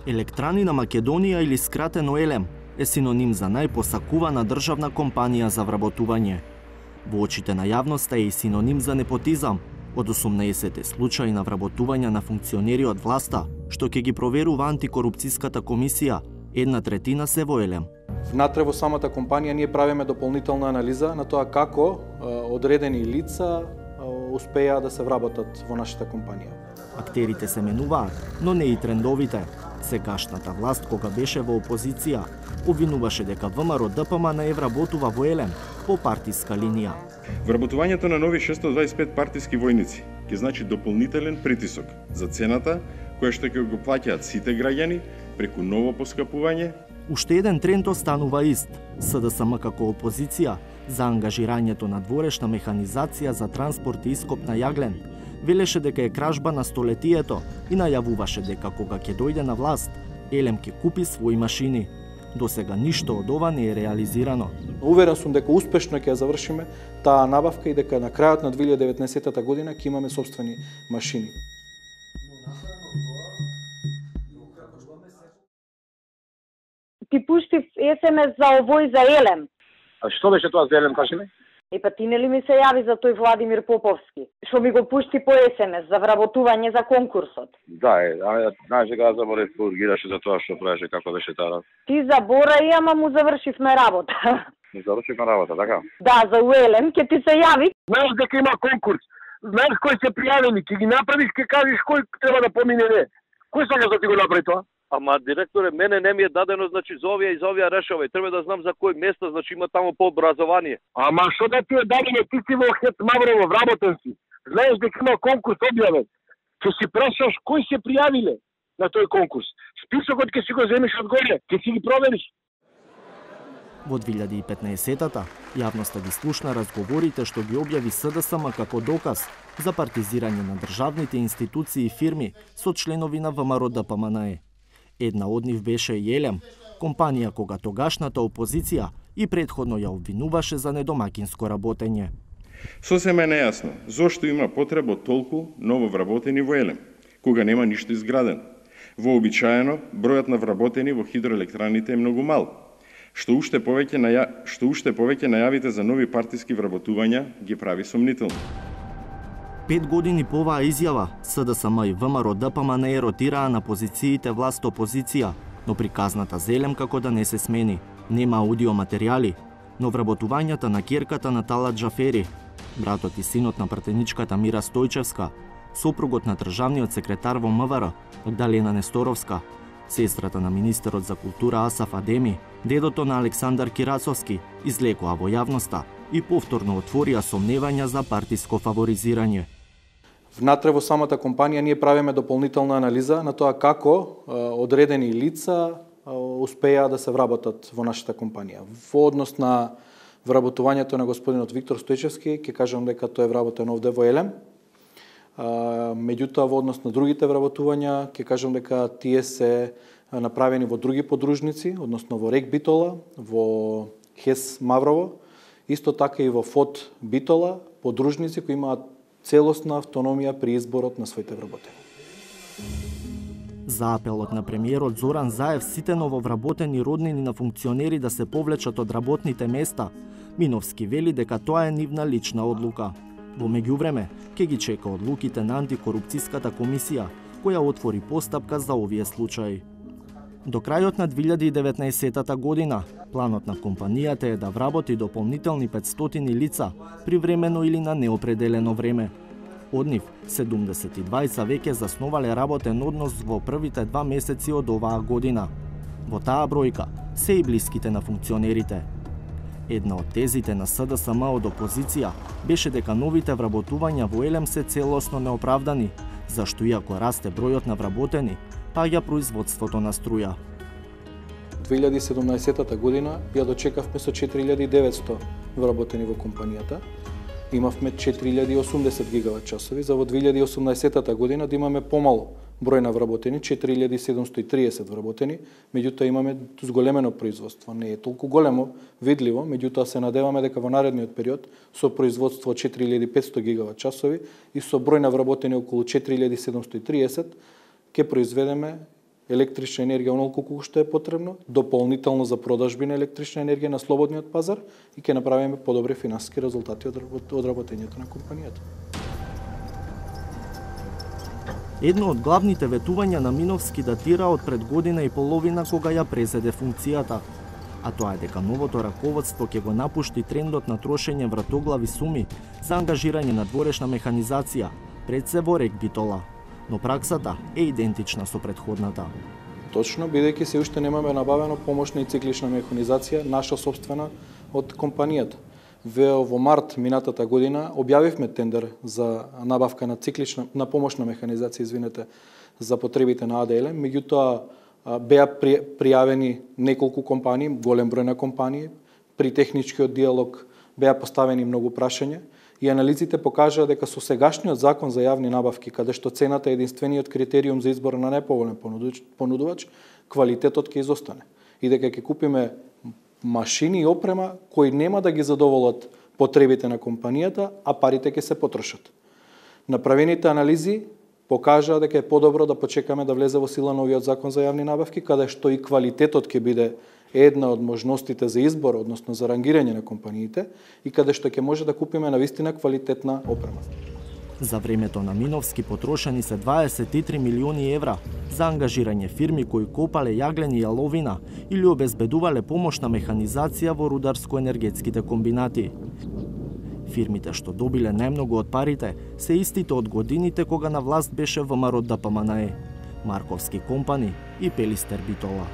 Електрани на Македонија или скратено ЕЛЕМ е синоним за најпосакувана државна компанија за вработување. Во очите на јавноста е и синоним за непотизам. Од 18 случаи на вработување на функционери од власта, што ќе ги проверува антикорупцијската комисија, 1/3 се во ЕЛЕМ. Внатре во самата компанија ние правиме дополнителна анализа на тоа како одредени лица успеа да се вработат во нашата компанија. Актерите се менуваат, но не и трендовите. Сегашната власт, кога беше во опозиција, обвинуваше дека ВМРО ДПМН вработува во ЕЛЕМ по партиска линија. Вработувањето на нови 625 партиски војници ќе значи дополнителен притисок за цената која што ќе го плаќаат сите граѓани преку ново поскапување. Уште еден тренд останува ист. СДСМ како опозиција за ангажирањето на дворешна механизација за транспорт и ископ на јаглен велеше дека е кражба на столетието и најавуваше дека кога ќе дојде на власт, ЕЛЕМ ќе купи своји машини. До сега ништо од ова не е реализирано. Уверен сум дека успешно ќе ја завршиме таа набавка и дека на крајот на 2019 година ќе имаме сопствени машини. Ти пуштив СМС за овој за ЕЛЕМ. А што беше тоа за ЕЛЕМ, кажи ми? Па ти нели ми се јави за тој Владимир Поповски, што ми го пушти по СМС за вработување за конкурсот. Да, знаеш дека заборев да ургираше за тоа што правеше, како беше таа. Ти заборај, ама му завршивме работа. Не завршивме работа, така? Да, за УЕЛЕМ ќе ти се јави. Знаеш дека има конкурс. Знаеш кои се пријавени, ќе ги направиш, ќе кажеш кој треба да помине не. Кој сакаш да ти го направи тоа? Ама директоре, мене не ми е дадено, значи за овие и за овие решавај. Треба да знам за кој место, значи има таму по образование. Ама што да ти е дадено, ти си во ХЕЦ Маврово вработен си. Знаеш дека има конкурс објавен. Ќе си прашаш кои се пријавиле на тој конкурс. Списокот ќе си го земеш од горе, ќе си ги провериш. Во 2015-та, јавноста ги слушна разговорите што ги објави СДСМ како доказ за партизирање на државните институции и фирми со членови на ВМРО ДПМН. Една од нив беше и ЕЛЕМ, компанија кога тогашната опозиција и предходно ја обвинуваше за недомакинско работење. Сосема е нејасно зошто има потреба од толку ново вработени во ЕЛЕМ, кога нема ништо изградено. Вообичаено, бројот на вработени во хидроелектраните е многу мал, што уште повеќе најавите за нови партиски вработувања ги прави сомнителни. 5 години по оваа изјава, СДСМ и ВМРО ДПМН ротираа на позициите власт-опозиција, но приказната за ЕЛЕМ како да не се смени. Нема аудио материјали, но вработувањата на ќерката на Талат Џафери, братот и синот на пратеничката Мира Стојчевска, сопругот на државниот секретар во МВР, Магдалена Несторовска, сестрата на министерот за култура Асаф Адеми, дедото на Александар Кирацовски, излекоа во јавноста и повторно отворија сомневања за партиско фаворизирање. Внатре во самата компанија ние правиме дополнителна анализа на тоа како одредени лица успеа да се вработат во нашата компанија. Во однос на вработувањето на господинот Виктор Стојчевски, ќе кажам дека тој е вработен овде во ЕЛЕМ. Меѓутоа, во однос на другите вработувања, ќе кажам дека тие се направени во други подружници, односно во РЕК Битола, во ХЕС Маврово, исто така и во ФОД Битола, подружници кои имаат целосна автономија при изборот на своите вработени. За апелот на премиерот Зоран Заев сите нововработени роднини на функционери да се повлечат од работните места, Миновски вели дека тоа е нивна лична одлука. Во меѓувреме, ќе ги чека одлуките на антикорупцијската комисија, која отвори постапка за овие случаи. До крајот на 2019 година, планот на компанијата е да вработи дополнителни 500 лица, привремено или на неопределено време. Од нив, 72 веќе засновале работен однос во првите 2 месеци од оваа година. Во таа бројка се и блиските на функционерите. Една од тезите на СДСМ од опозиција беше дека новите вработувања во ЕЛЕМ се целосно неоправдани, зашто иако расте бројот на вработени, паѓа производството на струја. 2017 година ја дочекавме со 4900 вработени во компанијата. Имавме 4080 гигават часови, за во 2018 година да имаме помал број на вработени, 4730 вработени, меѓутоа имаме зголемено производство. Не е толку големо, видливо, меѓутоа се надеваме дека во наредниот период со производство 4500 гигават часови и со број на вработени околу 4730 ќе произведеме електрична енергија онолку колку што е потребно, дополнително за продажби на електрична енергија на слободниот пазар и ќе направиме подобри финансиски резултати од работењето на компанијата. Едно од главните ветувања на Миновски датира од пред година и половина кога ја презеде функцијата, а тоа е дека новото раководство ќе го напушти трендот на трошење вратоглави суми за ангажирање на дворешна механизација, пред се во РЕК Битола. Но праксата е идентична со претходната. Точно, бидејќи се уште немаме набавено помошна и циклична механизација, наша собствена од компанијата. Во март минатата година објавивме тендер за набавка на помошна механизација, за потребите на АД Елем, меѓутоа беа пријавени неколку компании, голем број на компании, при техничкиот диалог беа поставени многу прашања и анализите покажаа дека со сегашниот закон за јавни набавки, каде што цената е единствениот критериум за избор на најповолен понудувач, квалитетот ќе изостане и дека ќе купиме машини и опрема кои нема да ги задоволат потребите на компанијата, а парите ќе се потрошат. Направените анализи покажаа дека е подобро да почекаме да влезе во сила новиот закон за јавни набавки, каде што и квалитетот ќе биде една од можностите за избор, односно за рангирање на компаниите, и каде што ќе може да купиме навистина квалитетна опрема. За времето на Миновски потрошени се 23 милиони евра за ангажирање фирми кои копале јаглени јаловина или обезбедувале помошна механизација во рударско-енергетските комбинати. Фирмите што добиле најмногу од парите се истите од годините кога на власт беше ВМРО ДПМНЕ, Марковски компани и Пелистер Битола.